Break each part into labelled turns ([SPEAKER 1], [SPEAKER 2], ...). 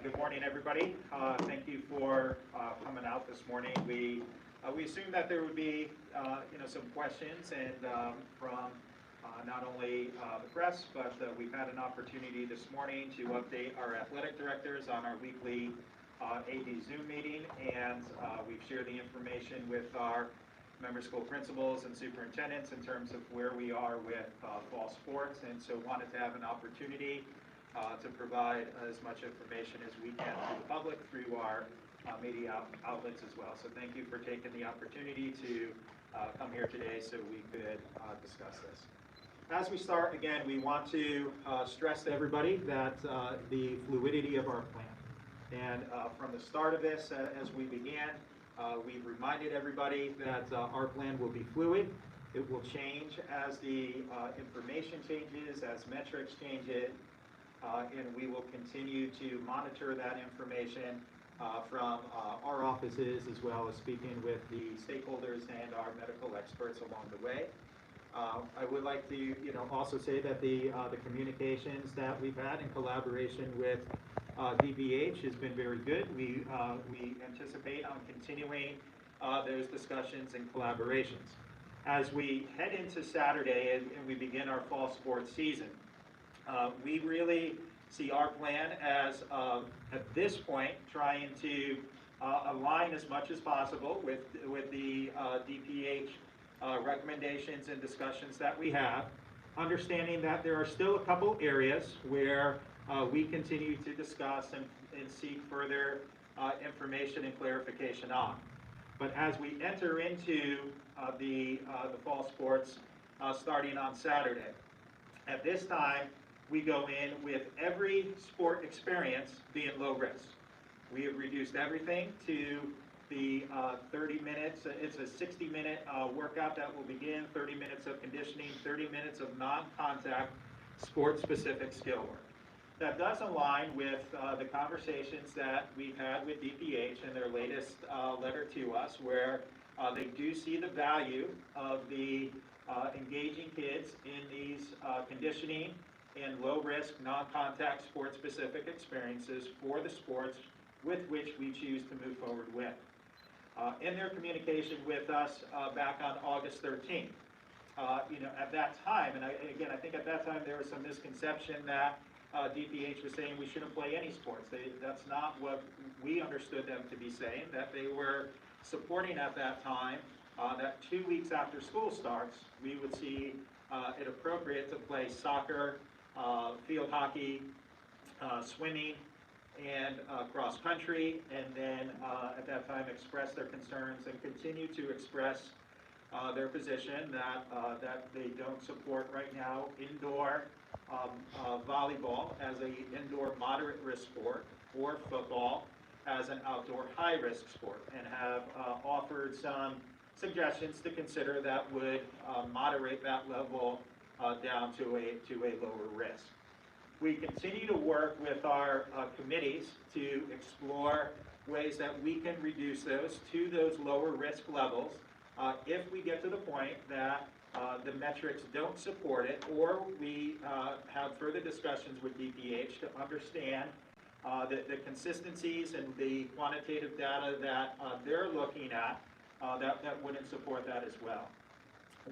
[SPEAKER 1] Good morning, everybody. Thank you for coming out this morning. We assumed that there would be some questions and from not only the press, but we've had an opportunity this morning to update our athletic directors on our weekly AD Zoom meeting, and we've shared the information with our member school principals and superintendents in terms of where we are with fall sports, and so wanted to have an opportunity to provide as much information as we can to the public through our media outlets as well. So thank you for taking the opportunity to come here today so we could discuss this. As we start, again, we want to stress to everybody that the fluidity of our plan. And from the start of this, as we began, we've reminded everybody that our plan will be fluid. It will change as the information changes, as metrics change it, and we will continue to monitor that information from our offices, as well as speaking with the stakeholders and our medical experts along the way. I would like to also say that the communications that we've had in collaboration with DBH has been very good. We anticipate on continuing those discussions and collaborations. As we head into Saturday and we begin our fall sports season, we really see our plan as, at this point, trying to align as much as possible with the DPH recommendations and discussions that we have, understanding that there are still a couple areas where we continue to discuss and seek further information and clarification on. But as we enter into the fall sports starting on Saturday, at this time, we go in with every sport experience being low risk. We have reduced everything to the 30 minutes. It's a 60-minute workout that will begin, 30 minutes of conditioning, 30 minutes of non-contact sport-specific skill work. That does align with the conversations that we've had with DPH in their latest letter to us, where they do see the value of the engaging kids in these conditioning and low-risk, non-contact, sport-specific experiences for the sports with which we choose to move forward with. In their communication with us back on August 13th, at that time, and again, I think at that time there was some misconception that DPH was saying we shouldn't play any sports. That's not what we understood them to be saying, that they were supporting at that time that 2 weeks after school starts, we would see it appropriate to play soccer, field hockey, swimming, and cross country, and then at that time express their concerns and continue to express their position that they don't support right now indoor volleyball as an indoor moderate risk sport or football as an outdoor high risk sport, and have offered some suggestions to consider that would moderate that level down to a lower risk. We continue to work with our committees to explore ways that we can reduce those to those lower risk levels if we get to the point that the metrics don't support it, or we have further discussions with DPH to understand the consistencies and the quantitative data that they're looking at that wouldn't support that as well.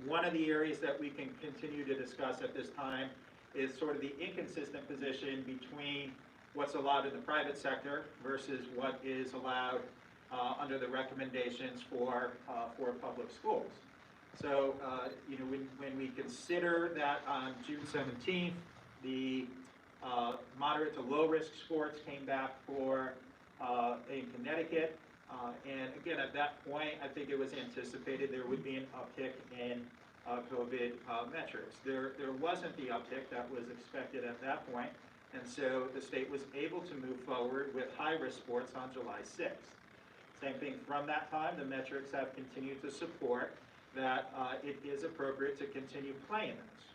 [SPEAKER 1] One of the areas that we can continue to discuss at this time is sort of the inconsistent position between what's allowed in the private sector versus what is allowed under the recommendations for public schools. So, when we consider that on June 17th, the moderate to low risk sports came back in Connecticut, and again, at that point, I think it was anticipated there would be an uptick in COVID metrics. There wasn't the uptick that was expected at that point, and so the state was able to move forward with high-risk sports on July 6th. Same thing from that time, the metrics have continued to support that it is appropriate to continue playing those.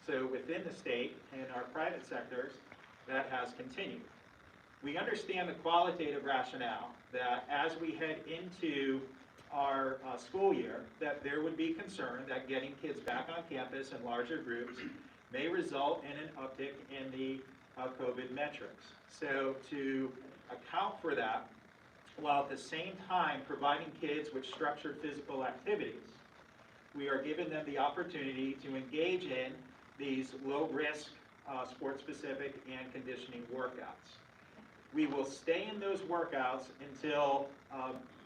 [SPEAKER 1] So within the state and our private sectors, that has continued. We understand the qualitative rationale that as we head into our school year, that there would be concern that getting kids back on campus in larger groups may result in an uptick in the COVID metrics. So to account for that, while at the same time providing kids with structured physical activities, we are giving them the opportunity to engage in these low-risk, sport-specific and conditioning workouts. We will stay in those workouts until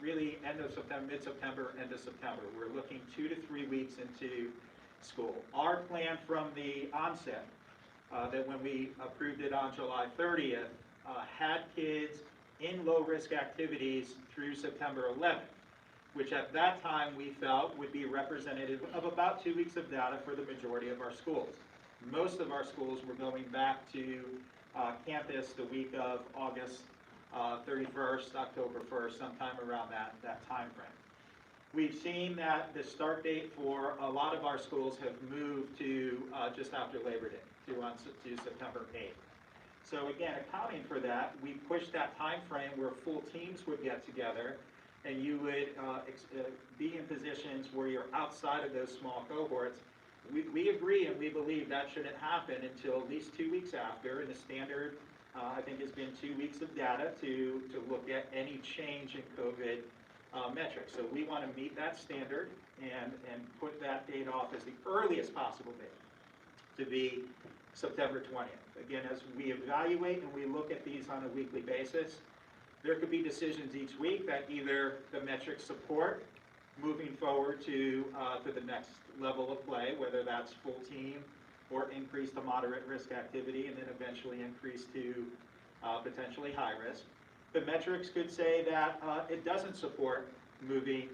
[SPEAKER 1] really end of September, mid-September, end of September. We're looking 2 to 3 weeks into school. Our plan from the onset, that when we approved it on July 30th, had kids in low-risk activities through September 11th, which at that time we felt would be representative of about 2 weeks of data for the majority of our schools. Most of our schools were going back to campus the week of August 31st, October 1st, sometime around that time frame. We've seen that the start date for a lot of our schools have moved to just after Labor Day, to September 8th. So again, accounting for that, we pushed that time frame where full teams would get together and you would be in positions where you're outside of those small cohorts. We agree and we believe that shouldn't happen until at least 2 weeks after, and the standard, I think, has been 2 weeks of data to look at any change in COVID metrics. So we want to meet that standard and put that date off as the earliest possible date to be September 20th. Again, as we evaluate and we look at these on a weekly basis, there could be decisions each week that either the metrics support moving forward to the next level of play, whether that's full team or increase to moderate risk activity and then eventually increase to potentially high risk. The metrics could say that it doesn't support moving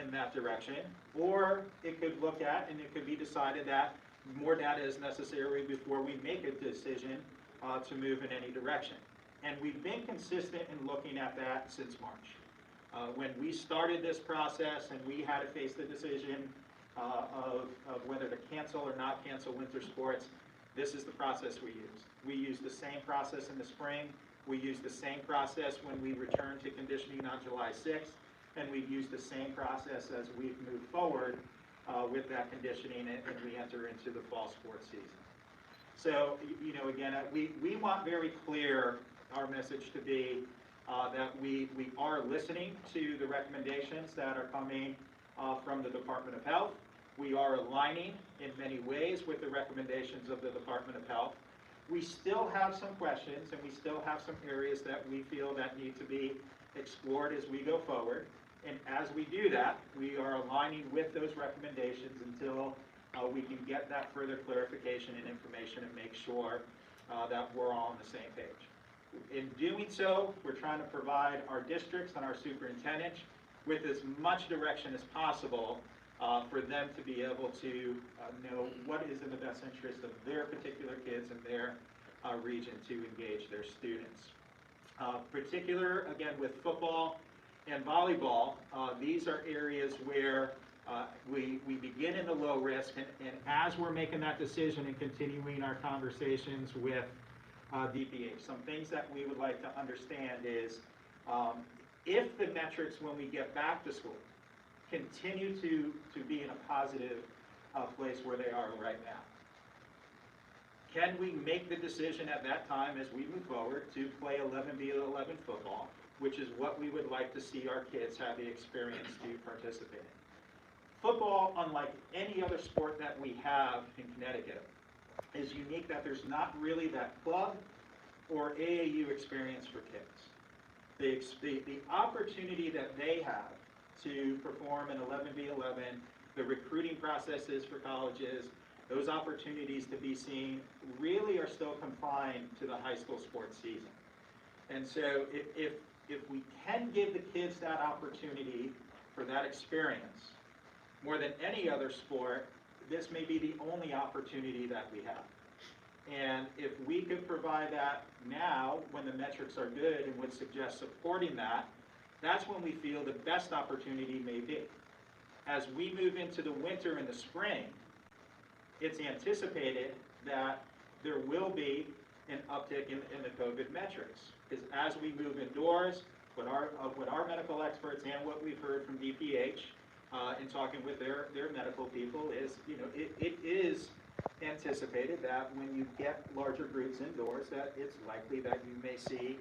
[SPEAKER 1] in that direction, or it could look at and it could be decided that more data is necessary before we make a decision to move in any direction. And we've been consistent in looking at that since March. When we started this process and we had to face the decision of whether to cancel or not cancel winter sports, this is the process we used. We used the same process in the spring. We used the same process when we returned to conditioning on July 6th, and we've used the same process as we've moved forward with that conditioning and we enter into the fall sports season. So, you know, again, we want very clear our message to be that we are listening to the recommendations that are coming from the Department of Health. We are aligning in many ways with the recommendations of the Department of Health. We still have some questions and we still have some areas that we feel that need to be explored as we go forward. And as we do that, we are aligning with those recommendations until we can get that further clarification and information and make sure that we're all on the same page. In doing so, we're trying to provide our districts and our superintendent with as much direction as possible for them to be able to know what is in the best interest of their particular kids and their region to engage their students. Particular, again, with football and volleyball, these are areas where we begin in the low risk, and as we're making that decision and continuing our conversations with DPH, some things that we would like to understand is if the metrics when we get back to school continue to be in a positive place where they are right now, can we make the decision at that time as we move forward to play 11v11 football, which is what we would like to see our kids have the experience to participate in. Football, unlike any other sport that we have in Connecticut, is unique that there's not really that club or AAU experience for kids. The opportunity that they have to perform in 11v11, the recruiting processes for colleges, those opportunities to be seen really are still confined to the high school sports season. And so if we can give the kids that opportunity for that experience, more than any other sport, this may be the only opportunity that we have. And if we could provide that now, when the metrics are good and would suggest supporting that, that's when we feel the best opportunity may be. As we move into the winter and the spring, it's anticipated that there will be an uptick in the COVID metrics. Because as we move indoors, what our medical experts and what we've heard from DPH in talking with their medical people is, you know, it is anticipated that when you get larger groups indoors, that it's likely that you may see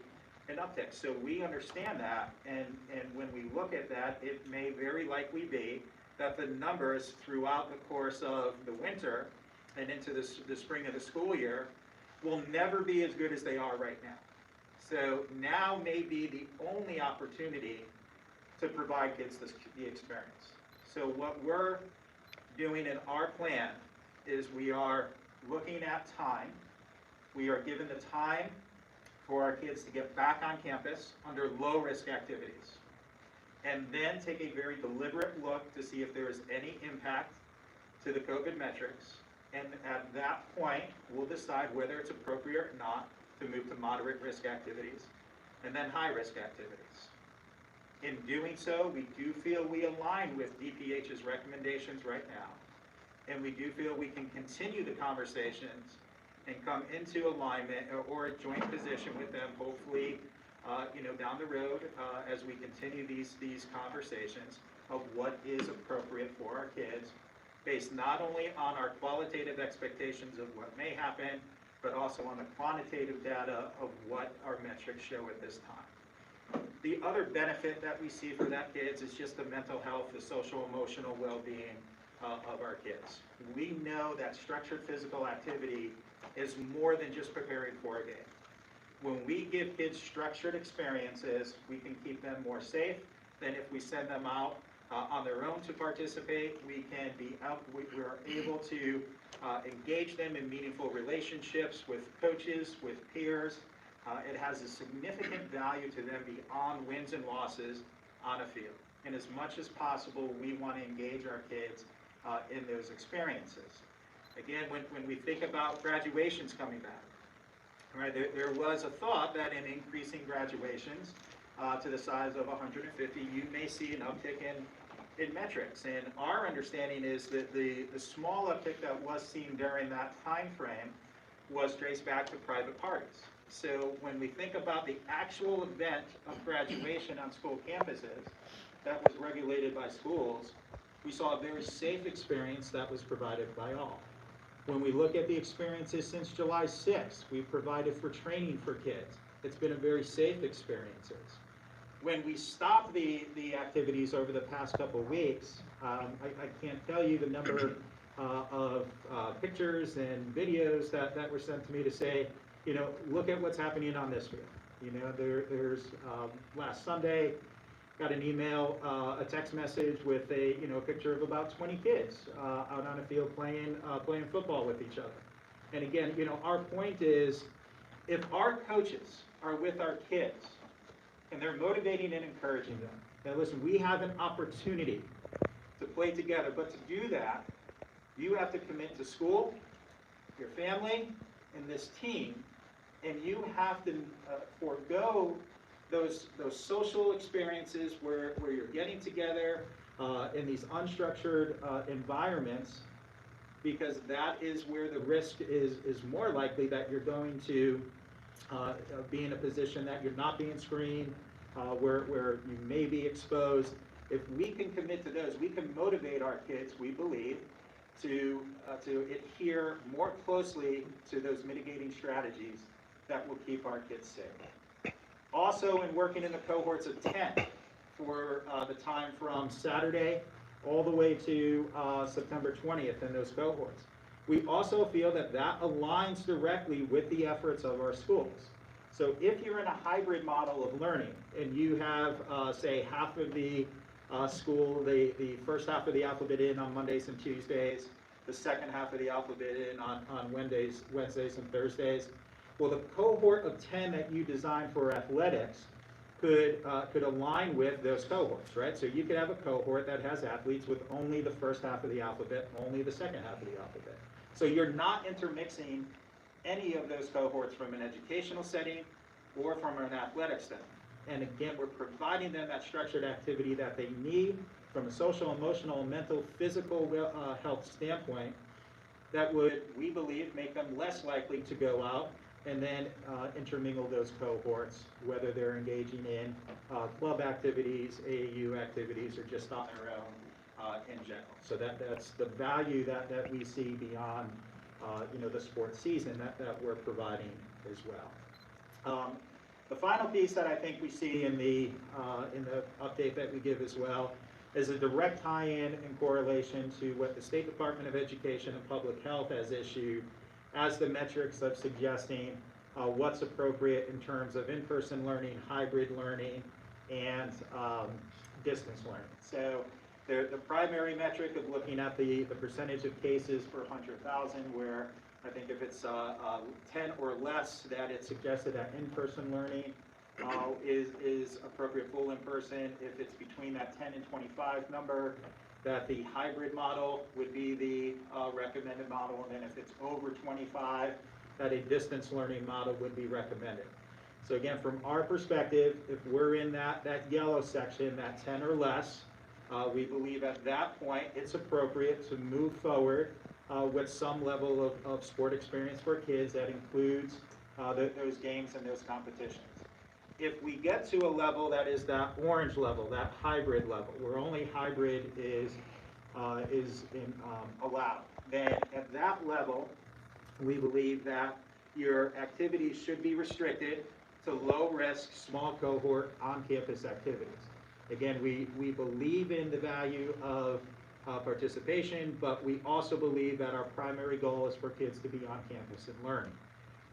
[SPEAKER 1] an uptick. So we understand that, and when we look at that, it may very likely be that the numbers throughout the course of the winter and into the spring of the school year will never be as good as they are right now. So now may be the only opportunity to provide kids the experience. So what we're doing in our plan is we are looking at time. We are given the time for our kids to get back on campus under low-risk activities, and then take a very deliberate look to see if there is any impact to the COVID metrics. And at that point, we'll decide whether it's appropriate or not to move to moderate risk activities and then high risk activities. In doing so, we do feel we align with DPH's recommendations right now, and we do feel we can continue the conversations and come into alignment or a joint position with them, hopefully, down the road as we continue these conversations of what is appropriate for our kids, based not only on our qualitative expectations of what may happen, but also on the quantitative data of what our metrics show at this time. The other benefit that we see for that kids is just the mental health, the social emotional well-being of our kids. We know that structured physical activity is more than just preparing for a game. When we give kids structured experiences, we can keep them more safe than if we send them out on their own to participate. We can be out, we're able to engage them in meaningful relationships with coaches, with peers. It has a significant value to them beyond wins and losses on a field. And as much as possible, we want to engage our kids in those experiences. Again, when we think about graduations coming back, right, there was a thought that in increasing graduations to the size of 150, you may see an uptick in metrics. And our understanding is that the small uptick that was seen during that time frame was traced back to private parties. So when we think about the actual event of graduation on school campuses that was regulated by schools, we saw a very safe experience that was provided by all. When we look at the experiences since July 6th, we've provided for training for kids. It's been a very safe experiences. When we stopped the activities over the past couple of weeks, I can't tell you the number of pictures and videos that were sent to me to say, look at what's happening on this field. There's last Sunday, got an email, a text message with a picture of about 20 kids out on a field playing football with each other. And again, our point is, if our coaches are with our kids and they're motivating and encouraging them, now listen, we have an opportunity to play together, but to do that, you have to commit to school, your family, and this team, and you have to forego those social experiences where you're getting together in these unstructured environments, because that is where the risk is more likely that you're going to be in a position that you're not being screened, where you may be exposed. If we can commit to those, we can motivate our kids, we believe, to adhere more closely to those mitigating strategies that will keep our kids safe. Also, in working in the cohorts of 10 for the time from Saturday all the way to September 20th in those cohorts, we also feel that aligns directly with the efforts of our schools. So if you're in a hybrid model of learning and you have, say, half of the school, the first half of the alphabet in on Mondays and Tuesdays, the second half of the alphabet in on Wednesdays and Thursdays, well, the cohort of 10 that you design for athletics could align with those cohorts, right? So you could have a cohort that has athletes with only the first half of the alphabet, only the second half of the alphabet. So you're not intermixing any of those cohorts from an educational setting or from an athletic setting. And again, we're providing them that structured activity that they need from a social, emotional, mental, physical health standpoint that would, we believe, make them less likely to go out and then intermingle those cohorts, whether they're engaging in club activities, AAU activities, or just on their own in general. So that's the value that we see beyond the sports season that we're providing as well. The final piece that I think we see in the update that we give as well is a direct tie-in and correlation to what the State Department of Education and Public Health has issued as the metrics of suggesting what's appropriate in terms of in-person learning, hybrid learning, and distance learning. So the primary metric of looking at the percentage of cases per 100,000, where I think if it's 10 or less, that it suggested that in-person learning is appropriate full in-person. If it's between that 10 and 25 number, that the hybrid model would be the recommended model, and then if it's over 25, that a distance learning model would be recommended. So again, from our perspective, if we're in that yellow section, that 10 or less, we believe at that point it's appropriate to move forward with some level of sport experience for kids that includes those games and those competitions. If we get to a level that is that orange level, that hybrid level, where only hybrid is allowed, then at that level, we believe that your activities should be restricted to low-risk, small cohort, on-campus activities. Again, we believe in the value of participation, but we also believe that our primary goal is for kids to be on campus and learning.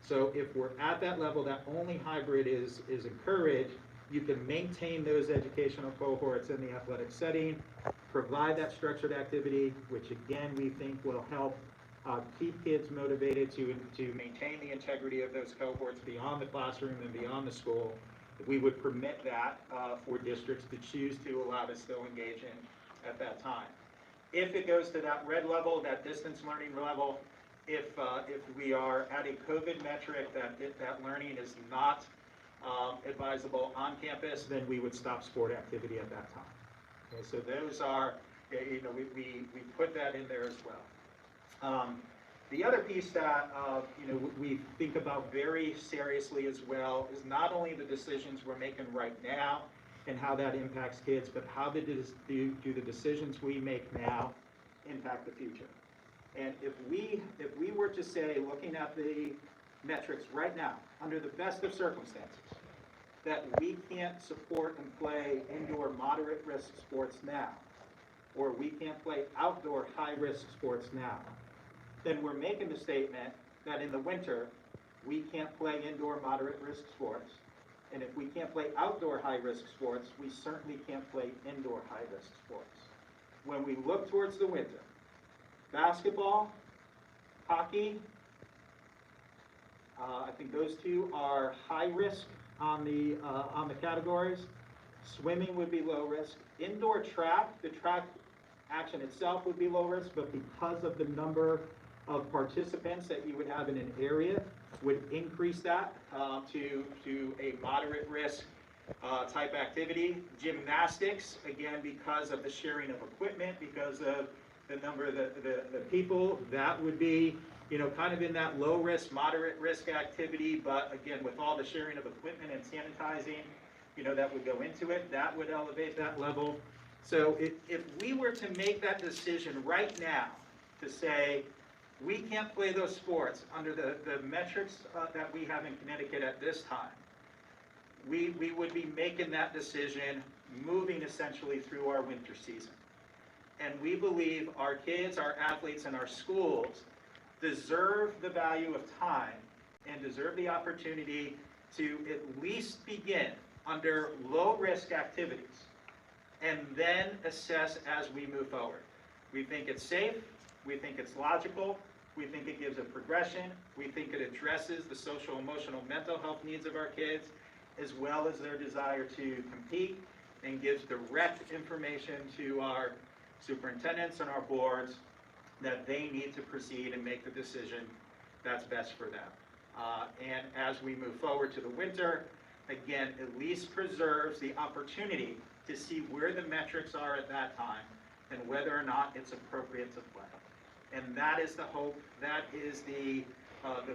[SPEAKER 1] So if we're at that level, that only hybrid is encouraged, you can maintain those educational cohorts in the athletic setting, provide that structured activity, which again we think will help keep kids motivated to maintain the integrity of those cohorts beyond the classroom and beyond the school. We would permit that for districts to choose to allow to still engage in at that time. If it goes to that red level, that distance learning level, if we are at a COVID metric that learning is not advisable on campus, then we would stop sport activity at that time. Okay, so those are, we put that in there as well. The other piece that we think about very seriously as well is not only the decisions we're making right now and how that impacts kids, but how do the decisions we make now impact the future. And if we were to say, looking at the metrics right now, under the best of circumstances, that we can't support and play indoor moderate risk sports now, or we can't play outdoor high risk sports now, then we're making the statement that in the winter, we can't play indoor moderate risk sports. And if we can't play outdoor high risk sports, we certainly can't play indoor high risk sports. When we look towards the winter, basketball, hockey, I think those two are high risk on the categories. Swimming would be low risk. Indoor track, the track action itself would be low risk, but because of the number of participants that you would have in an area, would increase that to a moderate risk type activity. Gymnastics, again, because of the sharing of equipment, because of the number of the people, that would be kind of in that low risk, moderate risk activity, but again, with all the sharing of equipment and sanitizing, that would go into it, that would elevate that level. So if we were to make that decision right now to say, we can't play those sports under the metrics that we have in Connecticut at this time, we would be making that decision, moving essentially through our winter season. And we believe our kids, our athletes, and our schools deserve the value of time and deserve the opportunity to at least begin under low-risk activities and then assess as we move forward. We think it's safe, we think it's logical, we think it gives a progression, we think it addresses the social, emotional, mental health needs of our kids, as well as their desire to compete, and gives direct information to our superintendents and our boards that they need to proceed and make the decision that's best for them. And as we move forward to the winter, again, at least preserves the opportunity to see where the metrics are at that time and whether or not it's appropriate to play. And that is the hope, that is the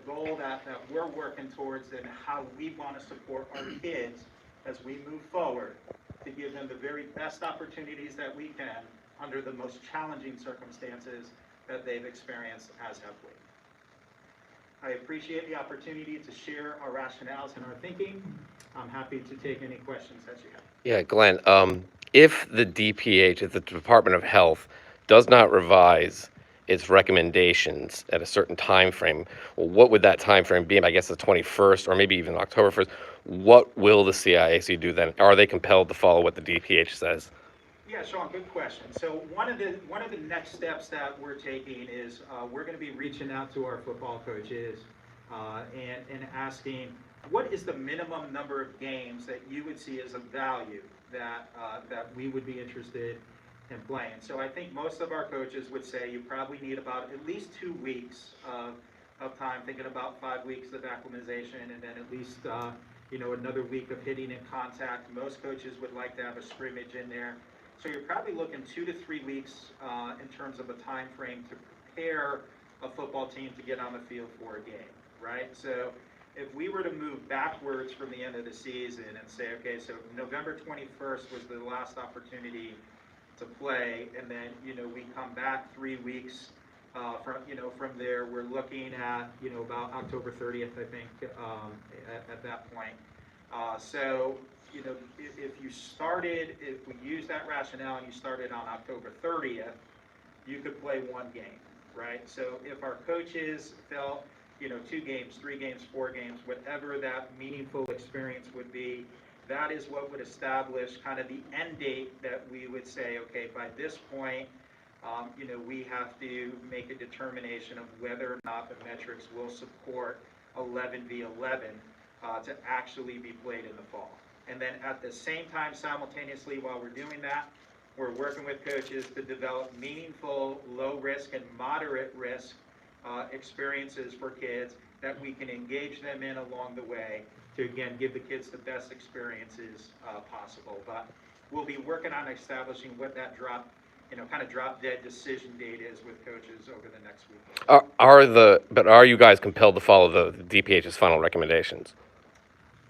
[SPEAKER 1] goal that we're working towards, and how we want to support our kids as we move forward to give them the very best opportunities that we can under the most challenging circumstances that they've experienced, as have we. I appreciate the opportunity to share our rationales and our thinking. I'm happy to take any questions that you have.
[SPEAKER 2] Yeah, Glenn, if the DPH, if the Department of Health does not revise its recommendations at a certain time frame, well, what would that time frame be? I guess the 21st or maybe even October 1st. What will the CIAC do then? Are they compelled to follow what the DPH says?
[SPEAKER 1] Yeah, Sean, good question. So one of the next steps that we're taking is we're going to be reaching out to our football coaches and asking what is the minimum number of games that you would see as a value that we would be interested in playing. So I think most of our coaches would say you probably need about at least 2 weeks of time, thinking about 5 weeks of acclimatization, and then at least another week of hitting in contact. Most coaches would like to have a scrimmage in there. So you're probably looking 2 to 3 weeks in terms of a time frame to prepare a football team to get on the field for a game, right? So if we were to move backwards from the end of the season and say, okay, so November 21st was the last opportunity to play, and then we come back 3 weeks from there, we're looking at about October 30th, I think, at that point. So if we use that rationale and you started on October 30th, you could play 1 game, right? So if our coaches felt, 2 games, 3 games, 4 games, whatever that meaningful experience would be, that is what would establish kind of the end date that we would say, okay, by this point, we have to make a determination of whether or not the metrics will support 11v11 to actually be played in the fall. And then at the same time, simultaneously, while we're doing that, we're working with coaches to develop meaningful, low risk and moderate risk experiences for kids that we can engage them in along the way to, again, give the kids the best experiences possible. But we'll be working on establishing what that kind of drop dead decision date is with coaches over the next week.
[SPEAKER 2] But are you guys compelled to follow the DPH's final recommendations?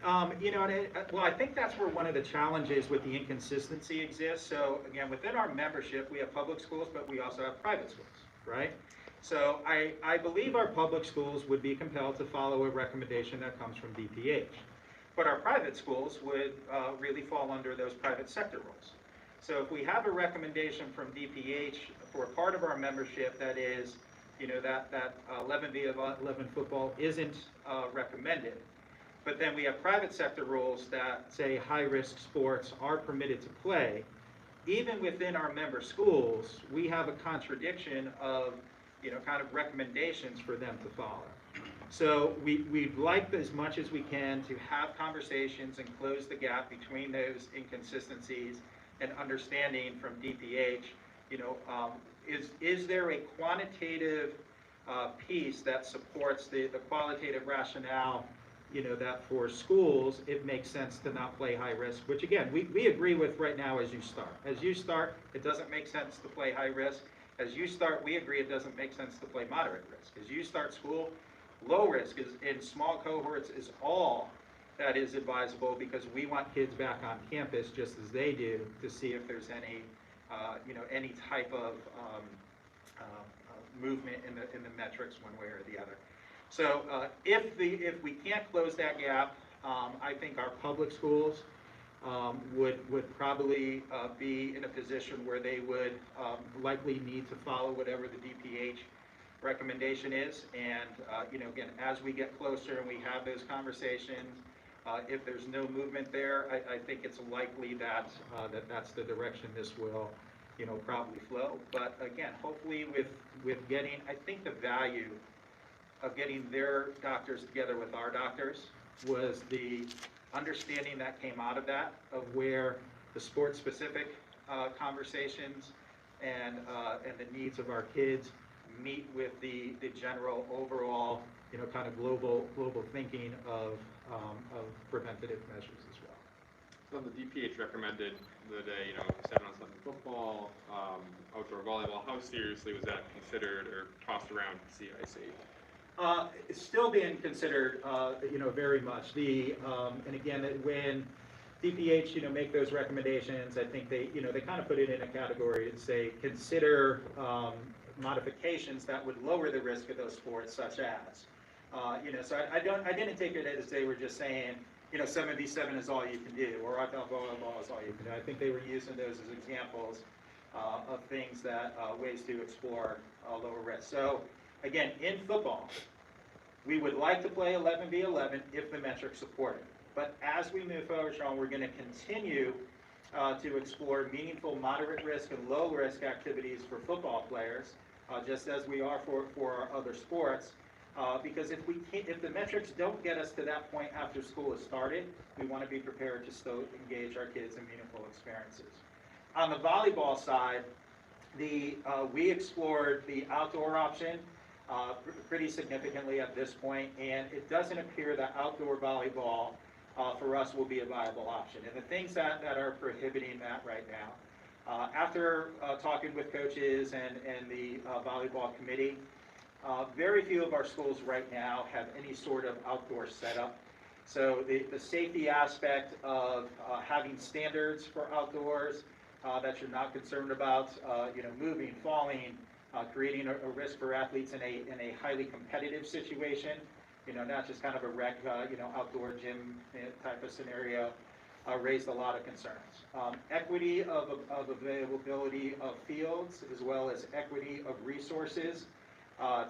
[SPEAKER 1] Well, I think that's where one of the challenges with the inconsistency exists. So again, within our membership, we have public schools, but we also have private schools, right? So I believe our public schools would be compelled to follow a recommendation that comes from DPH. But our private schools would really fall under those private sector rules. So if we have a recommendation from DPH for part of our membership that is, that 11v11 football isn't recommended, but then we have private sector rules that say high-risk sports are permitted to play, even within our member schools, we have a contradiction of, kind of recommendations for them to follow. So we'd like as much as we can to have conversations and close the gap between those inconsistencies and understanding from DPH, is there a quantitative piece that supports the qualitative rationale, that for schools, it makes sense to not play high risk, which again, we agree with right now as you start. As you start, it doesn't make sense to play high risk. As you start, we agree it doesn't make sense to play moderate risk. As you start school, low risk is in small cohorts is all that is advisable because we want kids back on campus just as they do to see if there's any, any type of movement in the metrics one way or the other. So if we can't close that gap, I think our public schools would probably be in a position where they would likely need to follow whatever the DPH recommendation is. And again, as we get closer and we have those conversations, if there's no movement there, I think it's likely that that's the direction this will probably flow. But again, hopefully with getting, I think the value of getting their doctors together with our doctors was the understanding that came out of that, of where the sport-specific conversations and the needs of our kids meet with the general overall, kind of global thinking of preventative measures as well.
[SPEAKER 3] So the DPH recommended that 7-on-7 football, outdoor volleyball. How seriously was that considered or tossed around at CIAC?
[SPEAKER 1] It's still being considered, very much. And again, when DPH, make those recommendations, I think they kind of put it in a category and say consider modifications that would lower the risk of those sports, such as, So I didn't take it as they were just saying, 7v7 is all you can do, or outdoor volleyball is all you can do. I think they were using those as examples of things ways to explore lower risk. So again, in football, we would like to play 11v11 if the metrics support it. But as we move forward, Sean, we're going to continue to explore meaningful moderate risk and low risk activities for football players, just as we are for our other sports. Because if the metrics don't get us to that point after school has started, we want to be prepared to still engage our kids in meaningful experiences. On the volleyball side, we explored the outdoor option pretty significantly at this point, and it doesn't appear that outdoor volleyball for us will be a viable option. And the things that are prohibiting that right now, after talking with coaches and the volleyball committee, very few of our schools right now have any sort of outdoor setup. So the safety aspect of having standards for outdoors that you're not concerned about, moving, falling, creating a risk for athletes in a highly competitive situation, not just kind of a rec, outdoor gym type of scenario, raised a lot of concerns. Equity of availability of fields, as well as equity of resources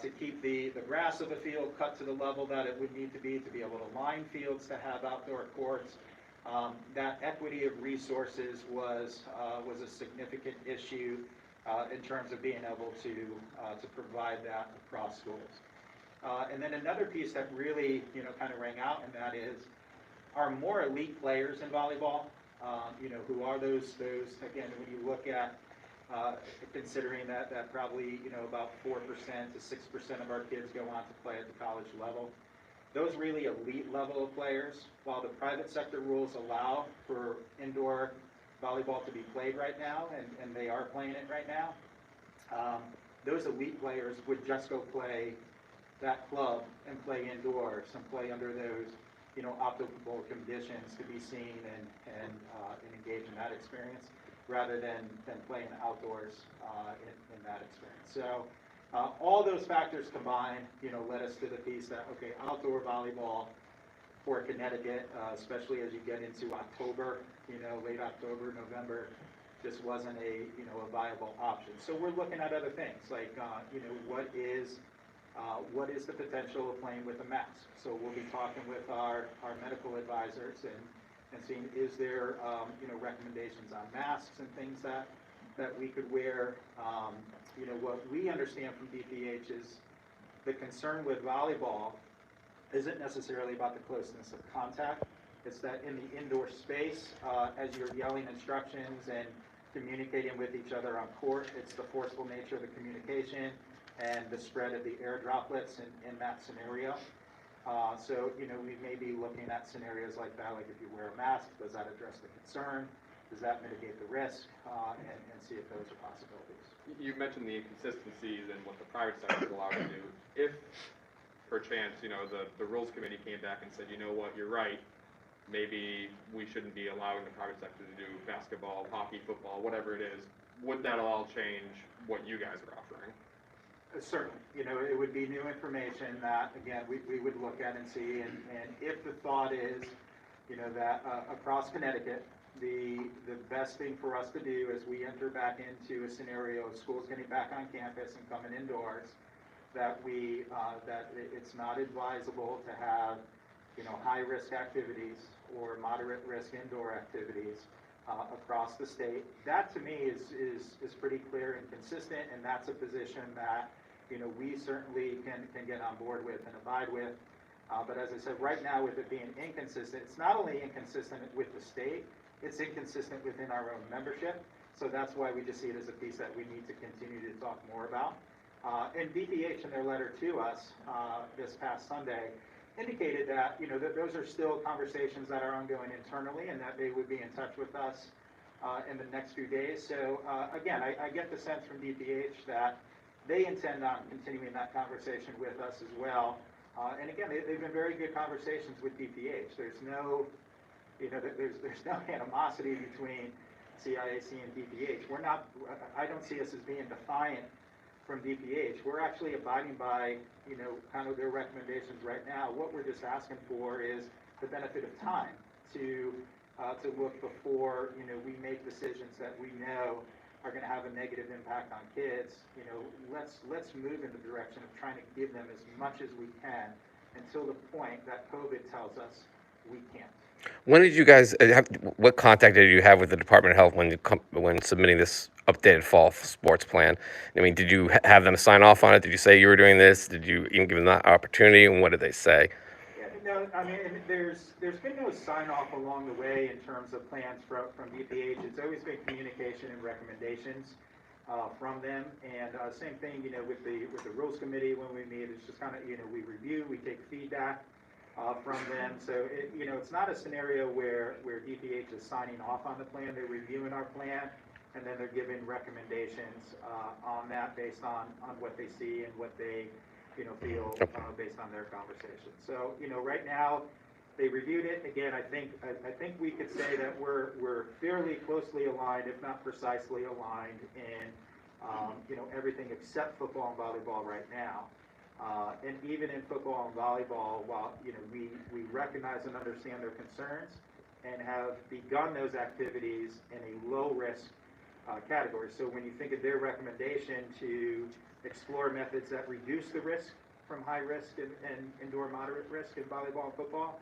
[SPEAKER 1] to keep the grass of the field cut to the level that it would need to be able to line fields to have outdoor courts. That equity of resources was a significant issue in terms of being able to provide that across schools. And then another piece that really kind of rang out, and that is our more elite players in volleyball. Who are those again, when you look at considering that probably about 4% to 6% of our kids go on to play at the college level. Those really elite level of players, while the private sector rules allow for indoor volleyball to be played right now, and they are playing it right now, those elite players would just go play that club and play indoors and play under those optimal conditions to be seen and engage in that experience, rather than playing outdoors in that experience. So all those factors combined, led us to the piece that, okay, outdoor volleyball for Connecticut, especially as you get into October, late October, November, just wasn't a viable option. So we're looking at other things like, what is the potential of playing with a mask? So we'll be talking with our medical advisors and seeing, is there recommendations on masks and things that we could wear. What we understand from DPH is the concern with volleyball isn't necessarily about the closeness of contact. It's that in the indoor space, as you're yelling instructions and communicating with each other on court, it's the forceful nature of the communication and the spread of the air droplets in that scenario. So, we may be looking at scenarios like that, like if you wear a mask, does that address the concern? Does that mitigate the risk? And see if those are possibilities.
[SPEAKER 3] You mentioned the inconsistencies and what the private sector is allowed to do. If, perchance, the rules committee came back and said, you know what, you're right, maybe we shouldn't be allowing the private sector to do basketball, hockey, football, whatever it is, would that all change what you guys are offering?
[SPEAKER 1] Certainly, it would be new information that, again, we would look at and see, and if the thought is, that across Connecticut, the best thing for us to do as we enter back into a scenario of schools getting back on campus and coming indoors, that it's not advisable to have, high-risk activities or moderate-risk indoor activities across the state. That to me is pretty clear and consistent, and that's a position that we certainly can get on board with and abide with. But as I said, right now with it being inconsistent, it's not only inconsistent with the state, it's inconsistent within our own membership. So that's why we just see it as a piece that we need to continue to talk more about. And DPH in their letter to us this past Sunday indicated that that those are still conversations that are ongoing internally, and that they would be in touch with us in the next few days. So again, I get the sense from DPH that they intend on continuing that conversation with us as well. And again, they've been very good conversations with DPH. There's no there's no animosity between CIAC and DPH. I don't see us as being defiant from DPH. We're actually abiding by, kind of their recommendations right now. What we're just asking for is the benefit of time to look before, we make decisions that we know are going to have a negative impact on kids. Let's move in the direction of trying to give them as much as we can until the point that COVID tells us we can't.
[SPEAKER 2] When did you guys what contact did you have with the Department of Health when submitting this updated fall sports plan? I mean, did you have them sign off on it? Did you say you were doing this? Did you even give them that opportunity? And what did they say?
[SPEAKER 1] Yeah, no, I mean, there's been no sign off along the way in terms of plans from DPH. It's always been communication and recommendations from them. And same thing, with the rules committee when we meet. It's just kind of, we review, we take feedback from them. So it's not a scenario where DPH is signing off on the plan. They're reviewing our plan, and then they're giving recommendations on that based on what they see and what they feel based on their conversation. So right now they reviewed it. Again, I think we could say that we're fairly closely aligned, if not precisely aligned, in everything except football and volleyball right now. And even in football and volleyball, while we recognize and understand their concerns and have begun those activities in a low risk category. So when you think of their recommendation to explore methods that reduce the risk from high risk and indoor moderate risk in volleyball and football,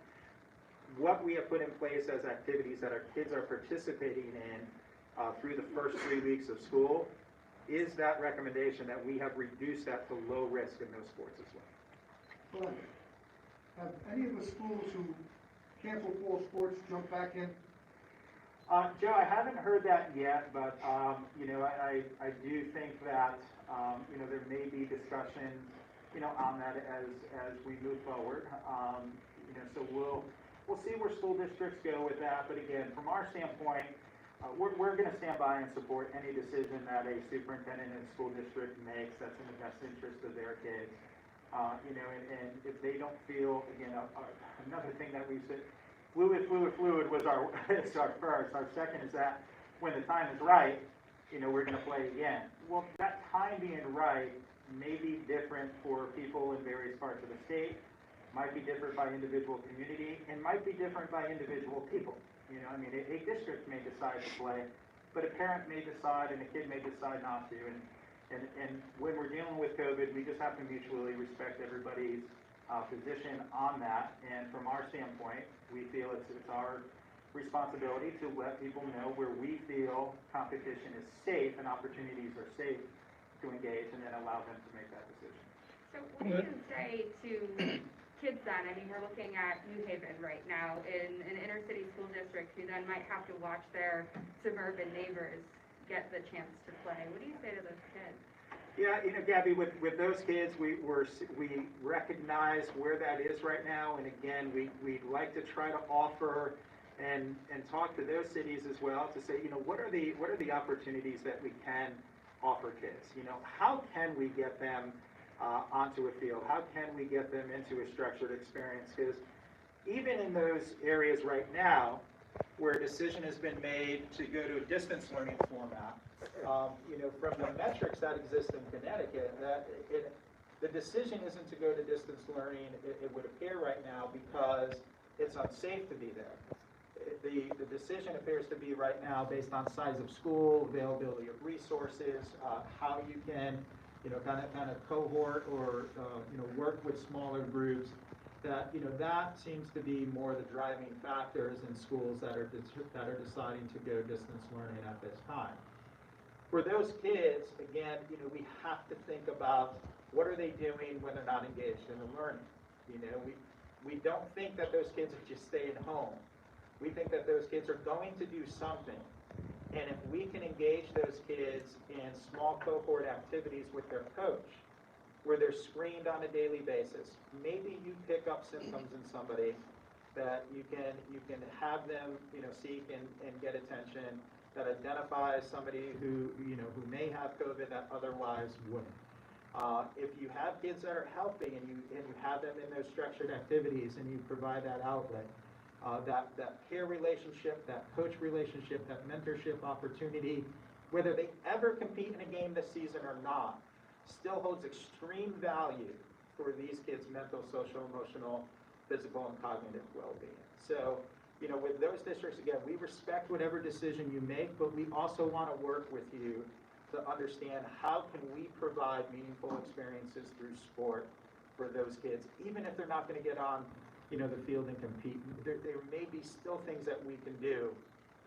[SPEAKER 1] what we have put in place as activities that our kids are participating in through the first 3 weeks of school is that recommendation that we have reduced that to low risk in those sports as well.
[SPEAKER 4] Glenn, have any of the schools who canceled fall sports jumped back in?
[SPEAKER 1] Joe, I haven't heard that yet, but I do think that there may be discussion on that as we move forward. So we'll see where school districts go with that. But again, from our standpoint, we're going to stand by and support any decision that a superintendent and school district makes that's in the best interest of their kids. And if they don't feel, another thing that we said, fluid was our first. Our second is that when the time is right, we're going to play again. Well, that time being right may be different for people in various parts of the state, might be different by individual community, and might be different by individual people. A district may decide to play, but a parent may decide and a kid may decide not to. And when we're dealing with COVID, we just have to mutually respect everybody's position on that. And from our standpoint, we feel it's our responsibility to let people know where we feel competition is safe and opportunities are safe to engage, and then allow them to make that decision.
[SPEAKER 5] So what do you say to kids then? I mean, we're looking at New Haven right now in an inner city school district who then might have to watch their suburban neighbors get the chance to play. What do you say to those kids?
[SPEAKER 1] Yeah, Gabby, with those kids, we recognize where that is right now, and again, we'd like to try to offer and talk to those cities as well to say, what are the opportunities that we can offer kids? How can we get them onto a field? How can we get them into a structured experience? Because even in those areas right now where a decision has been made to go to a distance learning format, from the metrics that exist in Connecticut, the decision isn't to go to distance learning, it would appear right now, because it's unsafe to be there. The decision appears to be right now based on size of school, availability of resources, how you can kind of cohort or work with smaller groups. That seems to be more the driving factors in schools that are deciding to go distance learning at this time. For those kids, again, we have to think about what are they doing when they're not engaged in the learning. We don't think that those kids are just staying home. We think that those kids are going to do something. And if we can engage those kids in small cohort activities with their coach, where they're screened on a daily basis, maybe you pick up symptoms in somebody that you can have them seek and get attention, that identifies somebody who may have COVID that otherwise wouldn't. If you have kids that are helping and you have them in those structured activities and you provide that outlet, that peer relationship, that coach relationship, that mentorship opportunity, whether they ever compete in a game this season or not, still holds extreme value for these kids' mental, social, emotional, physical, and cognitive well-being. So, you know, with those districts, again, we respect whatever decision you make, but we also want to work with you to understand how can we provide meaningful experiences through sport for those kids, even if they're not going to get on, you know, the field and compete. There may be still things that we can do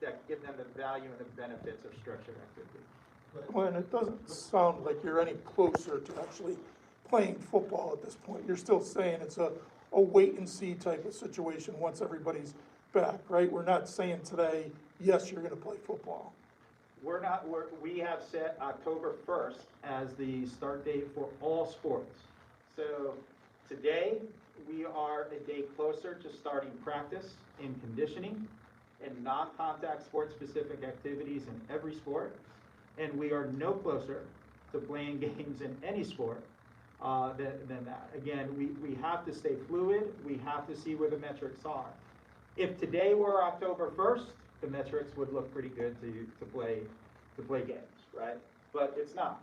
[SPEAKER 1] that give them the value and the benefits of structured activity.
[SPEAKER 6] Glenn, it doesn't sound like you're any closer to actually playing football at this point. You're still saying it's a wait and see type of situation once everybody's back, right? We're not saying today, yes, you're gonna play football.
[SPEAKER 1] We have set October 1st as the start date for all sports. So today, we are a day closer to starting practice in conditioning and non-contact sport-specific activities in every sport. And we are no closer to playing games in any sport than that. Again, we have to stay fluid. We have to see where the metrics are. If today were October 1st, the metrics would look pretty good to play games, right? But it's not,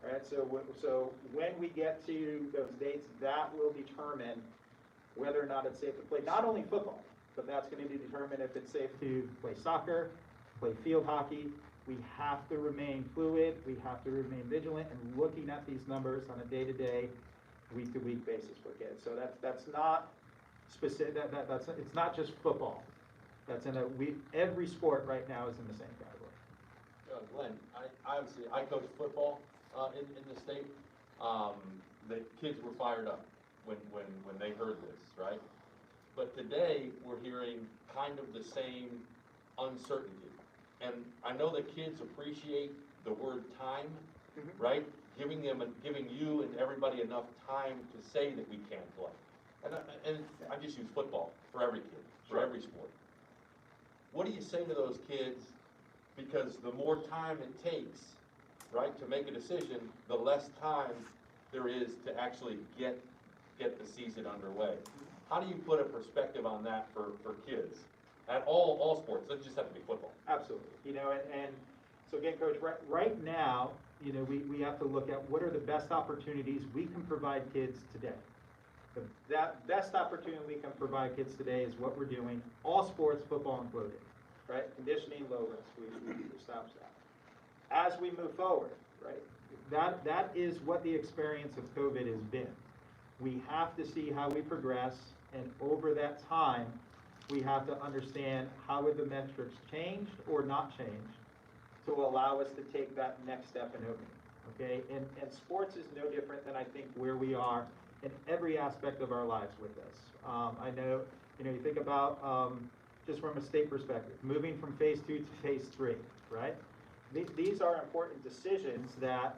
[SPEAKER 1] right? So when we get to those dates, that will determine whether or not it's safe to play not only football, but that's going to determine if it's safe to play soccer, play field hockey. We have to remain fluid. We have to remain vigilant and looking at these numbers on a day-to-day, week-to-week basis for kids. So that's not specific. It's not just football. That's every sport right now is in the same category.
[SPEAKER 7] Glenn, I coach football in the state. The kids were fired up when they heard this, right? But today we're hearing kind of the same uncertainty. And I know the kids appreciate the word time, right? Giving you and everybody enough time to say that we can't play. And I just use football for every kid, for every sport. What do you say to those kids? Because the more time it takes, right, to make a decision, the less time there is to actually get the season underway. How do you put a perspective on that for kids? At all sports, it doesn't just have to be football.
[SPEAKER 1] Absolutely. You know, and so again, Coach, right now, you know, we have to look at what are the best opportunities we can provide kids today. That best opportunity we can provide kids today is what we're doing, all sports, football included, right? Conditioning, low risk, we establish that. As we move forward, right, that is what the experience of COVID has been. We have to see how we progress, and over that time, we have to understand how would the metrics changed or not changed to allow us to take that next step in opening, okay? And sports is no different than I think where we are in every aspect of our lives with this. I know, you know, you think about just from a state perspective, moving from phase 2 to phase 3, right? These are important decisions that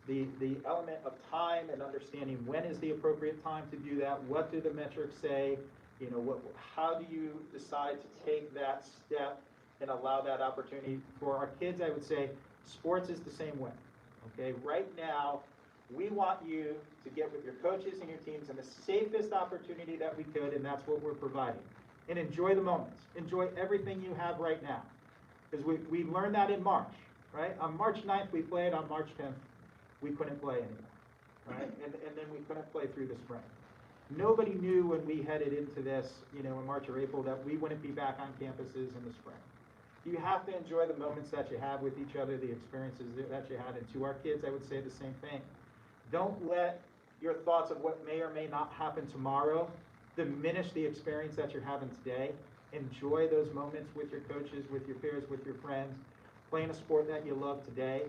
[SPEAKER 1] the element of time and understanding when is the appropriate time to do that, what do the metrics say, you know, how do you decide to take that step and allow that opportunity for our kids? I would say sports is the same way, okay? Right now, we want you to get with your coaches and your teams in the safest opportunity that we could, and that's what we're providing. And enjoy the moments. Enjoy everything you have right now. Because we learned that in March, right? On March 9th, we played. On March 10th, we couldn't play anymore, right? And then we couldn't play through the spring. Nobody knew when we headed into this, you know, in March or April, that we wouldn't be back on campuses in the spring. You have to enjoy the moments that you have with each other, the experiences that you had. And to our kids, I would say the same thing. Don't let your thoughts of what may or may not happen tomorrow diminish the experience that you're having today. Enjoy those moments with your coaches, with your peers, with your friends, playing a sport that you love today,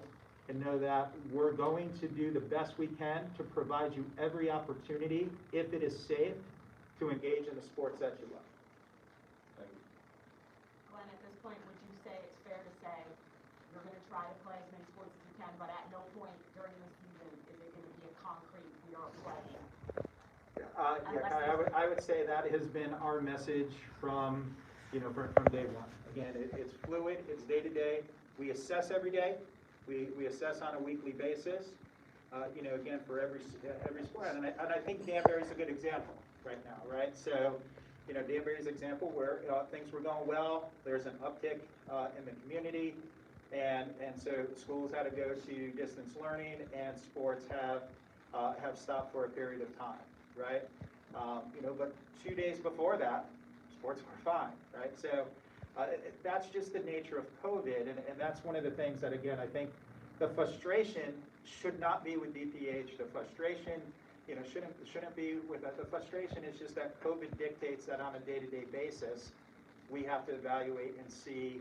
[SPEAKER 1] and know that we're going to do the best we can to provide you every opportunity, if it is safe, to engage in the sports that you love.
[SPEAKER 7] Thank you.
[SPEAKER 8] Glenn, at this point, would you say it's fair to say you're going to try to play as many sports as you can, but at no point during the season is it going to be a concrete we are playing?
[SPEAKER 1] I would say that has been our message from day one. Again, it's fluid, it's day to day. We assess every day. We assess on a weekly basis. Again, for every sport, and I think Danbury's a good example right now, right? So, Danbury's example where things were going well. There's an uptick in the community. And so schools had to go to distance learning, and sports have stopped for a period of time, right? But 2 days before that, sports were fine, right? So that's just the nature of COVID, and that's one of the things that, again, I think the frustration should not be with DPH. The frustration, shouldn't be with that. The frustration is just that COVID dictates that on a day-to-day basis, we have to evaluate and see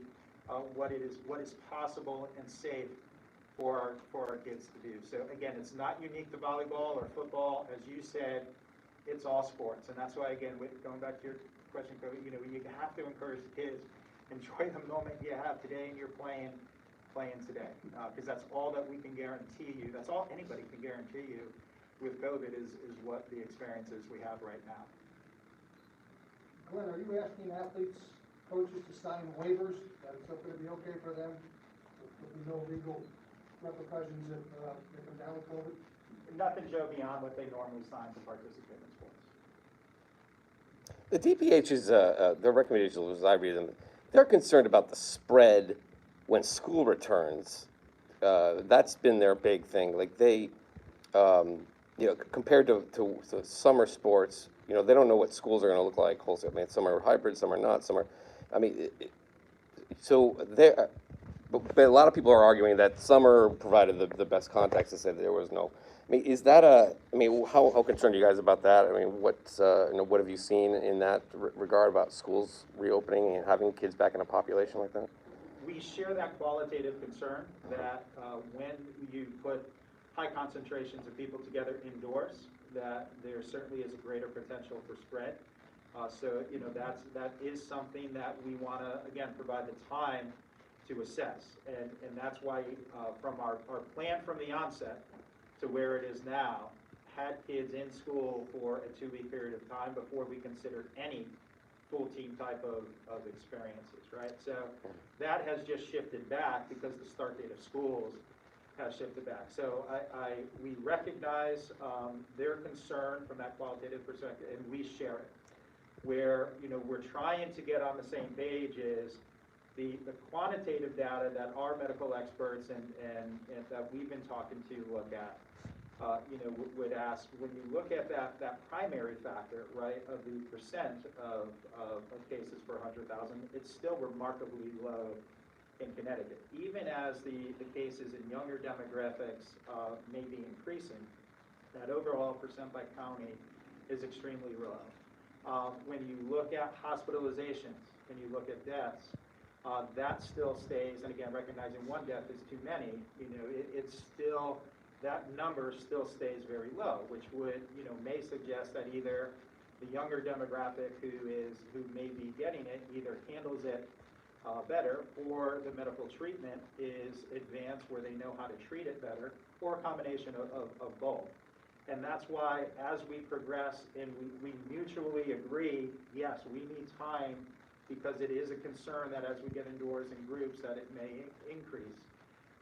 [SPEAKER 1] what is possible and safe for our kids to do. So again, it's not unique to volleyball or football, as you said. It's all sports, and that's why, again, going back to your question, Cody, you have to encourage the kids, enjoy the moment you have today, and you're playing today, because that's all that we can guarantee you. That's all anybody can guarantee you with COVID is what the experiences we have right now.
[SPEAKER 4] Glenn, are you asking athletes, coaches to sign waivers that it's going to be okay for them? There'll be no legal repercussions if they come down with COVID?
[SPEAKER 1] Nothing, Joe, beyond what they normally sign to participate in sports.
[SPEAKER 2] The DPH's, their recommendations, as I read them, they're concerned about the spread when school returns. That's been their big thing. Like they, compared to summer sports, they don't know what schools are going to look like wholesale. I mean, some are hybrid, some are not, some are, so there, but a lot of people are arguing that summer provided the best context to say that there was no. Is that how concerned are you guys about that? What have you seen in that regard about schools reopening and having kids back in a population like that?
[SPEAKER 1] We share that qualitative concern that when you put high concentrations of people together indoors, that there certainly is a greater potential for spread. So that is something that we want to, again, provide the time to assess. And that's why from our plan from the onset to where it is now, had kids in school for a 2-week period of time before we considered any full team type of experiences, right? So that has just shifted back because the start date of schools has shifted back. So we recognize their concern from that qualitative perspective, and we share it. Where we're trying to get on the same page is the quantitative data that our medical experts and that we've been talking to look at. Would ask, when you look at that primary factor, right, of the percent of cases per 100,000, it's still remarkably low in Connecticut. Even as the cases in younger demographics may be increasing, that overall percent by county is extremely low. When you look at hospitalizations, when you look at deaths, that still stays, and again, recognizing one death is too many, it's still, that number still stays very low, which would, may suggest that either the younger demographic who may be getting it either handles it better, or the medical treatment is advanced where they know how to treat it better, or a combination of both. And that's why as we progress and we mutually agree, yes, we need time, because it is a concern that as we get indoors in groups that it may increase.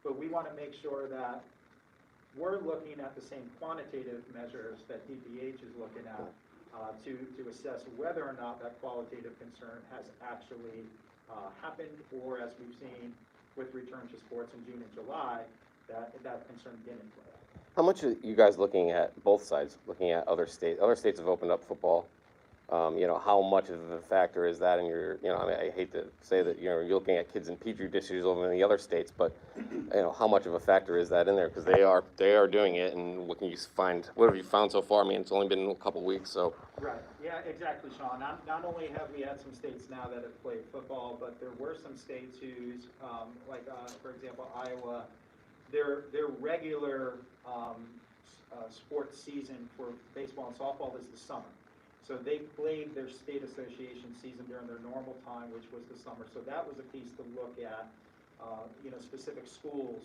[SPEAKER 1] But we want to make sure that we're looking at the same quantitative measures that DPH is looking at to assess whether or not that qualitative concern has actually happened, or as we've seen with return to sports in June and July, that concern didn't play out.
[SPEAKER 2] How much are you guys looking at both sides, looking at other states? Other states have opened up football. How much of a factor is that in your, I hate to say that, you're looking at kids in petri dishes over in the other states, but, how much of a factor is that in there? Because they are doing it, and what have you found so far? it's only been a couple weeks, so.
[SPEAKER 1] Right, yeah, exactly, Sean. Not only have we had some states now that have played football, but there were some states whose, for example, Iowa, their regular sports season for baseball and softball is the summer. So they played their state association season during their normal time, which was the summer. So that was a piece to look at, specific schools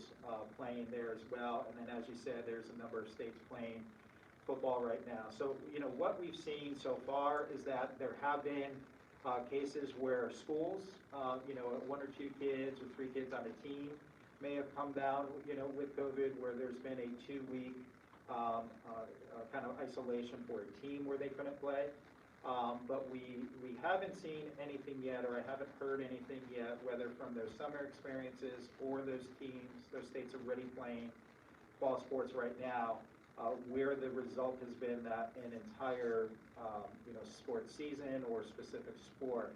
[SPEAKER 1] playing there as well. And then, as you said, there's a number of states playing football right now. So, what we've seen so far is that there have been cases where schools, 1 or 2 kids or 3 kids on a team may have come down, with COVID, where there's been a 2-week kind of isolation for a team where they couldn't play. But we haven't seen anything yet, or I haven't heard anything yet, whether from those summer experiences or those teams, those states already playing fall sports right now, where the result has been that an entire, sports season or specific sport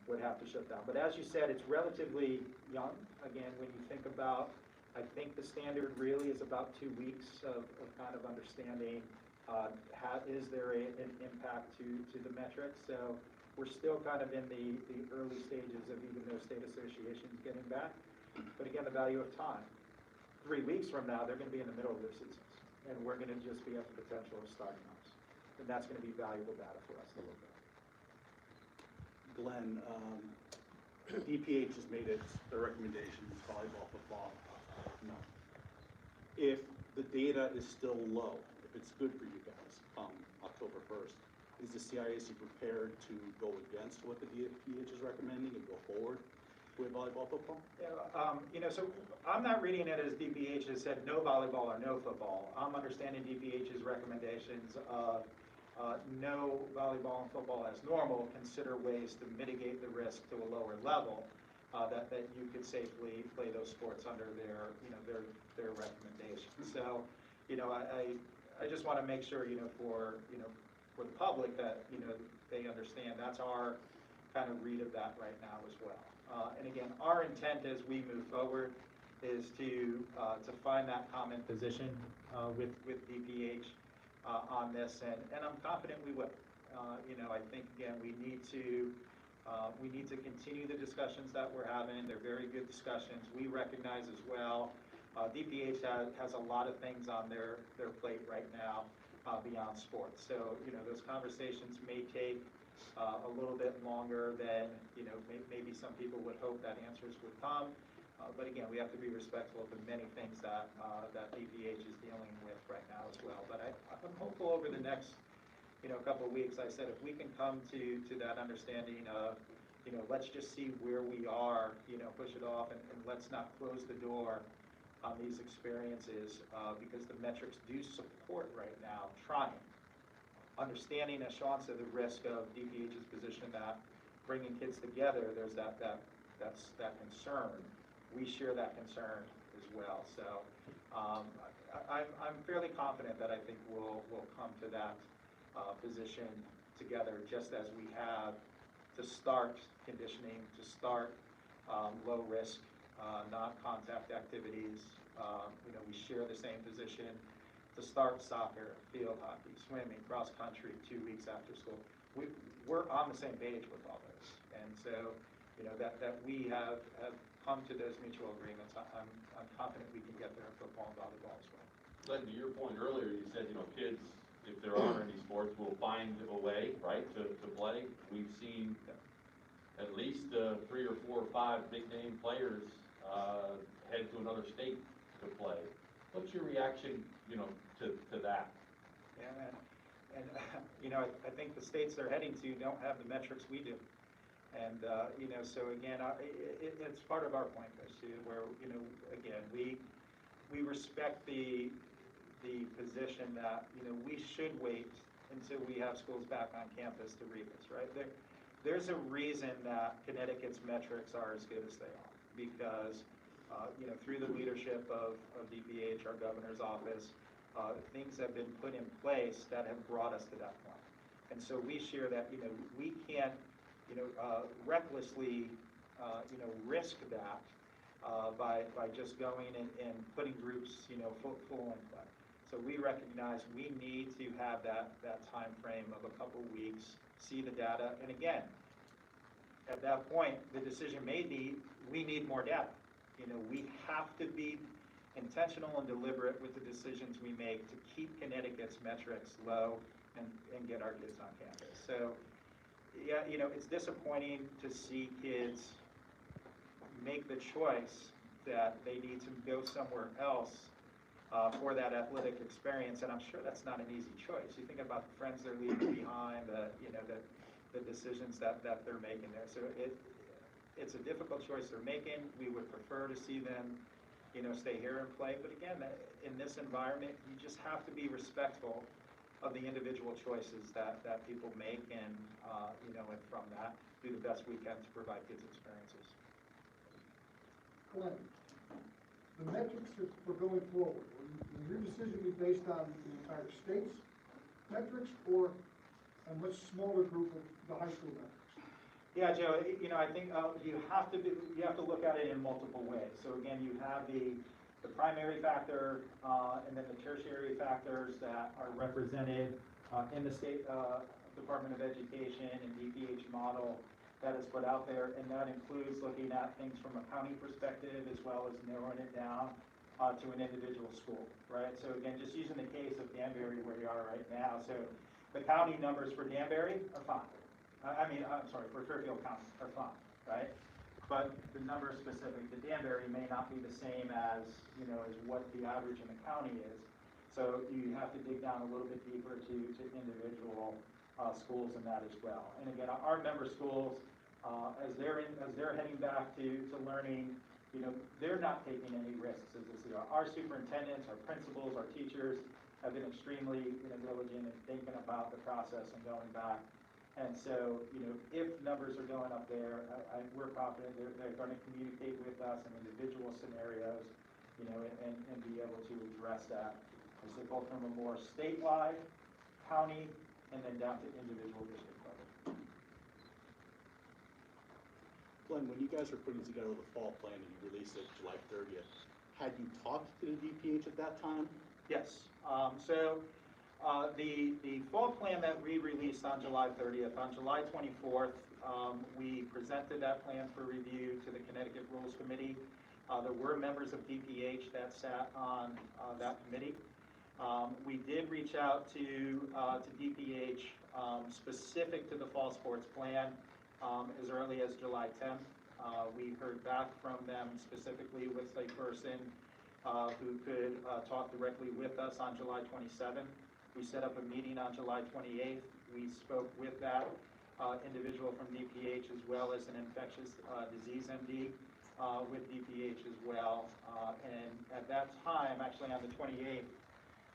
[SPEAKER 1] would have to shut down. But as you said, it's relatively young. Again, when you think about, I think the standard really is about 2 weeks of kind of understanding, is there an impact to the metrics? So we're still kind of in the early stages of even those state associations getting back. But again, the value of time. 3 weeks from now, they're gonna be in the middle of their seasons, and we're gonna just be at the potential of starting those. And that's gonna be valuable data for us to look at.
[SPEAKER 9] Glenn, DPH has made their recommendations, volleyball, football, no. If the data is still low, if it's good for you guys come October 1st, is the CIAC prepared to go against what the DPH is recommending and go forward with volleyball, football?
[SPEAKER 1] Yeah, so I'm not reading it as DPH has said no volleyball or no football. I'm understanding DPH's recommendations of no volleyball and football as normal, consider ways to mitigate the risk to a lower level, that you could safely play those sports under their recommendations. So, I just want to make sure, for the public that, they understand that's our kind of read of that right now as well. And again, our intent as we move forward is to find that common position with DPH on this, and I'm confident we will. I think again we need to continue the discussions that we're having. They're very good discussions. We recognize as well, DPH has a lot of things on their plate right now beyond sports. So those conversations may take a little bit longer than maybe some people would hope that answers would come. But again, we have to be respectful of the many things that DPH is dealing with right now as well. But I'm hopeful over the next couple of weeks. I said if we can come to that understanding of let's just see where we are, push it off, and let's not close the door on these experiences because the metrics do support right now trying. Understanding, as Sean said, the risk of DPH's position that bringing kids together, there's that concern. We share that concern as well. So I'm fairly confident that I think we'll come to that position together, just as we have to start conditioning, to start low risk, non-contact activities. We share the same position to start soccer, field hockey, swimming, cross country 2 weeks after school. We're on the same page with all this, and so that we have come to those mutual agreements. I'm confident we can get there in football and volleyball as well.
[SPEAKER 7] Glenn, to your point earlier, you said, kids, if there are any sports, will find a way, right, to play. We've seen at least 3 or 4 or 5 big name players head to another state to play. What's your reaction, to that?
[SPEAKER 1] Yeah, and I think the states they're heading to don't have the metrics we do. And, so again, it's part of our point, too, where, again, we respect the position that, we should wait until we have schools back on campus to read this, right? There's a reason that Connecticut's metrics are as good as they are, because, through the leadership of DPH, our governor's office, things have been put in place that have brought us to that point. And so we share that, we can't, recklessly, risk that by just going and putting groups, full in play. So we recognize we need to have that time frame of a couple weeks, see the data, and again, at that point, the decision may be we need more data. We have to be intentional and deliberate with the decisions we make to keep Connecticut's metrics low and get our kids on campus. So, yeah, it's disappointing to see kids make the choice that they need to go somewhere else for that athletic experience, and I'm sure that's not an easy choice. You think about the friends they're leaving behind, the decisions that they're making there. So it's a difficult choice they're making. We would prefer to see them, stay here and play. But again, in this environment, you just have to be respectful of the individual choices that people make, and, you know, and from that, do the best we can to provide kids experiences.
[SPEAKER 4] Glenn, the metrics for going forward, will your decision be based on the entire state's metrics or a much smaller group of the high school metrics?
[SPEAKER 1] Yeah, Joe, you know, I think you have to look at it in multiple ways. So again, you have the primary factor, and then the tertiary factors that are represented in the state Department of Education and DPH model that is put out there, and that includes looking at things from a county perspective as well as narrowing it down to an individual school, right? So again, just using the case of Danbury where we are right now, so the county numbers for Danbury are fine. I'm sorry, for Fairfield County are fine, right? But the numbers specific to Danbury may not be the same as, you know, as what the average in the county is. So you have to dig down a little bit deeper to individual schools in that as well. And again, our member schools, as they're heading back to learning, you know, they're not taking any risks as this year. Our superintendents, our principals, our teachers have been extremely, you know, diligent in thinking about the process and going back. And so, you know, if numbers are going up there, we're confident they're going to communicate with us in individual scenarios, you know, and be able to address that. So both from a more statewide, county, and then down to individual district level.
[SPEAKER 9] Glenn, when you guys were putting together the fall plan and you released it July 30th, had you talked to the DPH at that time?
[SPEAKER 1] Yes. The fall plan that we released on July 30th, on July 24th, we presented that plan for review to the Connecticut Rules Committee. There were members of DPH that sat on that committee. We did reach out to DPH specific to the fall sports plan as early as July 10th. We heard back from them specifically with a person who could talk directly with us on July 27th. We set up a meeting on July 28th. We spoke with that individual from DPH as well as an infectious disease MD with DPH as well. And at that time, actually on the 28th,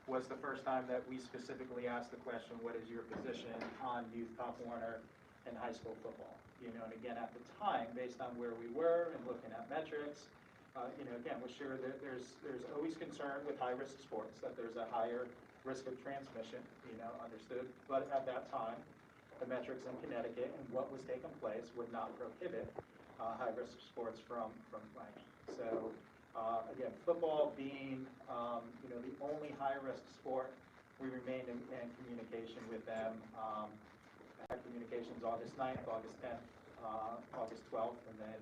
[SPEAKER 1] was the first time that we specifically asked the question, what is your position on youth Pop Warner and high school football? You know, and again, at the time, based on where we were and looking at metrics, you know, again, we're sure that there's always concern with high-risk sports, that there's a higher risk of transmission, you know, understood. But at that time, the metrics in Connecticut and what was taking place would not prohibit high-risk sports from playing. So, again, football being, you know, the only high-risk sport, we remained in communication with them. Had communications August 9th, August 10th, August 12th, and then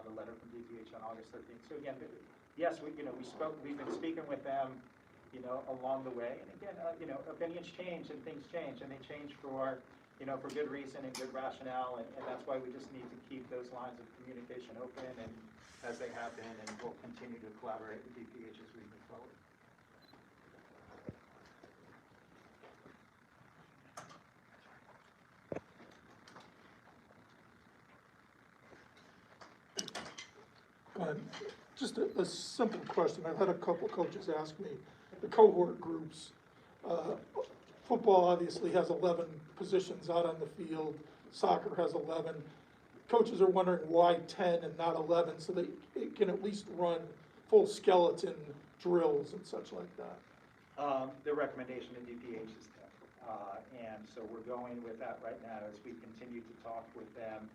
[SPEAKER 1] the letter from DPH on August 13th. So again, yes, we've been speaking with them, you know, along the way. And again, you know, opinions change and things change, and they change for, you know, for good reason and good rationale, and that's why we just need to keep those lines of communication open, and as they have been, and we'll continue to collaborate with DPH as we move forward.
[SPEAKER 6] Just a simple question. I've had a couple coaches ask me, the cohort groups, football obviously has 11 positions out on the field, soccer has 11. Coaches are wondering why 10 and not 11, so they can at least run full skeleton drills and such like that.
[SPEAKER 1] The recommendation in DPH is 10. And so we're going with that right now as we continue to talk with them,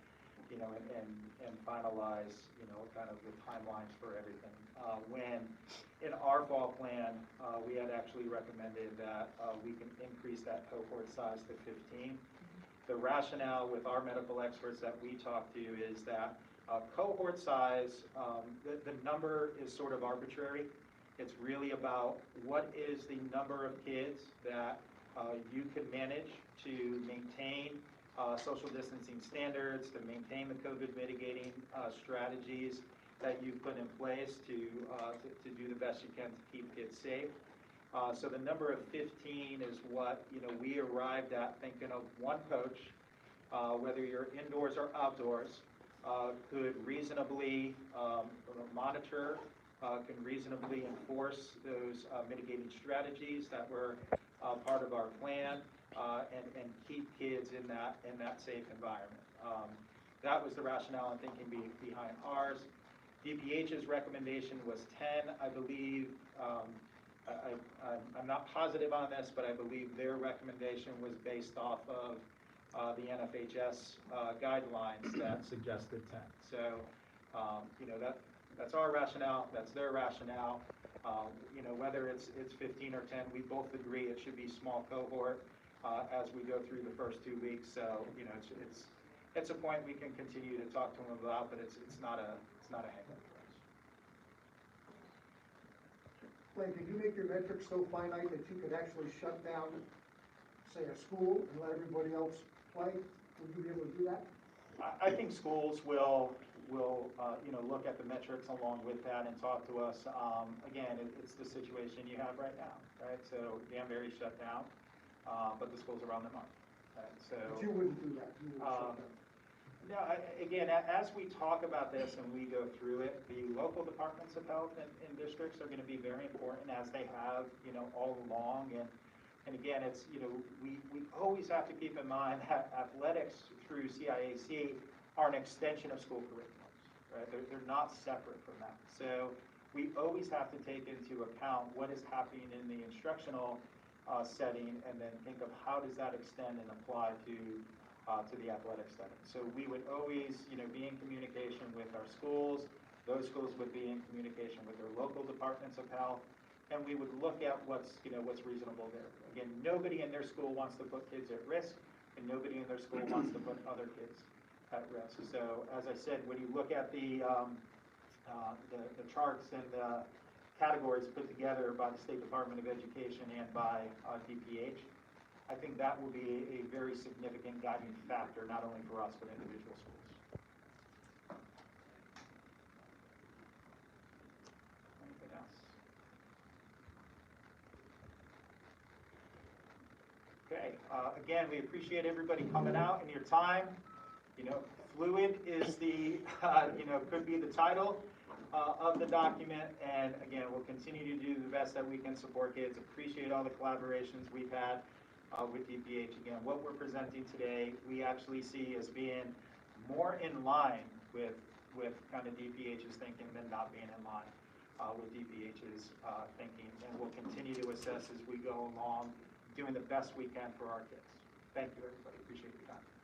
[SPEAKER 1] you know, and finalize, you know, kind of the timelines for everything. When in our fall plan, we had actually recommended that we can increase that cohort size to 15. The rationale with our medical experts that we talk to is that cohort size, the number is sort of arbitrary. It's really about what is the number of kids that you can manage to maintain social distancing standards, to maintain the COVID mitigating strategies that you've put in place to do the best you can to keep kids safe. So the number of 15 is what, you know, we arrived at, thinking of one coach, whether you're indoors or outdoors, could reasonably monitor, can reasonably enforce those mitigating strategies that were part of our plan, and keep kids in that safe environment. That was the rationale and thinking behind ours. DPH's recommendation was 10, I believe. I'm not positive on this, but I believe their recommendation was based off of the NFHS guidelines that suggested 10. So, that's our rationale, that's their rationale. Whether it's 15 or 10, we both agree it should be small cohort as we go through the first 2 weeks. So, it's a point we can continue to talk to them about, but it's not a hang-up for us.
[SPEAKER 4] Glenn, could you make your metrics so finite that you could actually shut down, say, a school and let everybody else play? Would you be able to do that?
[SPEAKER 1] I think schools will look at the metrics along with that and talk to us. Again, it's the situation you have right now, right? So Danbury shut down, but the schools around them aren't, right? So.
[SPEAKER 4] But you wouldn't do that, you would shut down.
[SPEAKER 1] No, again, as we talk about this and we go through it, the local departments of health and districts are going to be very important, as they have, all along. And again, it's, we always have to keep in mind that athletics through CIAC are an extension of school curriculums, right? They're not separate from that. So we always have to take into account what is happening in the instructional setting, and then think of how does that extend and apply to the athletic setting. So we would always, be in communication with our schools. Those schools would be in communication with their local departments of health, and we would look at what's reasonable there. Again, nobody in their school wants to put kids at risk, and nobody in their school wants to put other kids at risk. So as I said, when you look at the charts and the categories put together by the State Department of Education and by DPH, I think that will be a very significant guiding factor, not only for us, but individual schools. Anything else? Okay, again, we appreciate everybody coming out and your time. Fluid is the, could be the title of the document, and again, we'll continue to do the best that we can support kids. Appreciate all the collaborations we've had with DPH. Again, what we're presenting today, we actually see as being more in line with kind of DPH's thinking than not being in line with DPH's thinking. And we'll continue to assess as we go along, doing the best we can for our kids. Thank you, everybody. Appreciate your time.